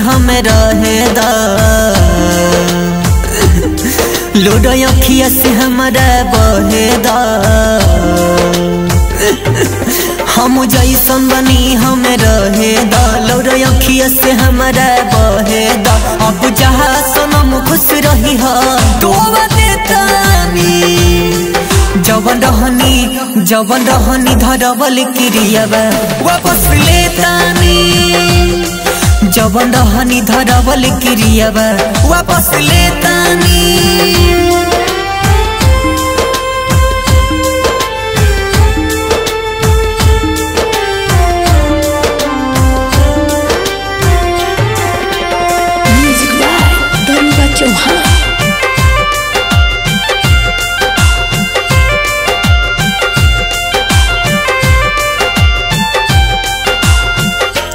हमें रहे दा लोड अखिया से हमारा बहे दा हम जैसन बनी हमें रहे दा लोड अखिया से हमारा बहे दा अब जहाँ सनम खुश रही हो तो देतानी जवन रहनी धरवल क्रियावा वापस लेतानी जवन रहनी धरवल क्रियावा वापस लेतानी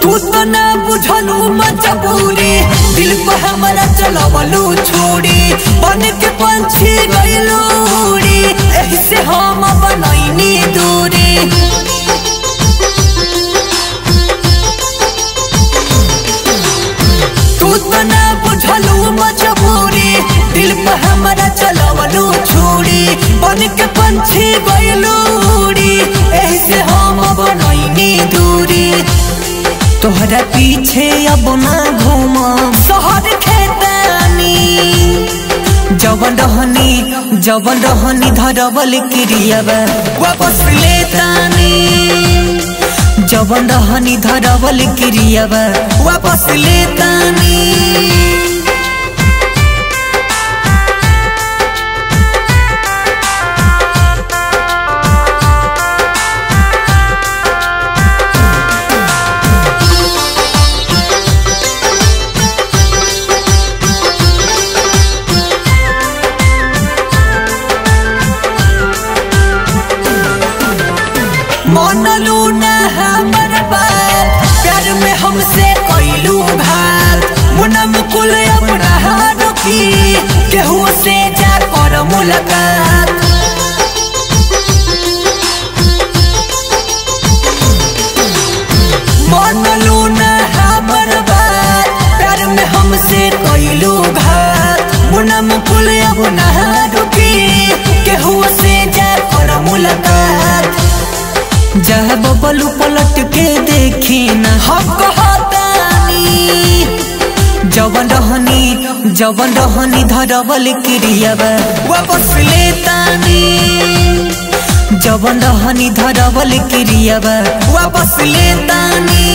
तू तो ना बुझलू मजबूरी दिल पर हमारा चलवलू छोड़ी बन के पंछी गइलू उड़ी एही से हम बनैनी दूरी तू तो ना बुझलू मजबूरी दिल पर हमारा चलवलू छोड़ी बन के पंछी गइलू उड़ी एही से हम बनैनी दूरी तोहरा पीछे अब ना घूमा शहर खेतानी जवन रहनी धरवल क्रियावा वापस लेतानी जवन रहनी धरवल क्रियावा वापस लेतानी मनलू ना हमर बात प्यार में हमसे कोइलू भात मुना मुकुल अपना रुकी केहू से जा कर मुलाकात मनलू ना हमर बात प्यार में हमसे कोइलू भात मुना मुकुल अपना रुकी केहू से जा कर मुलाकात जहाँ बबलू पलट के देखी ना हम कहतानी जवन रहनी धरवल क्रियावा वापस लेतानी जवन रहनी धरवल क्रियावा वापस लेतानी।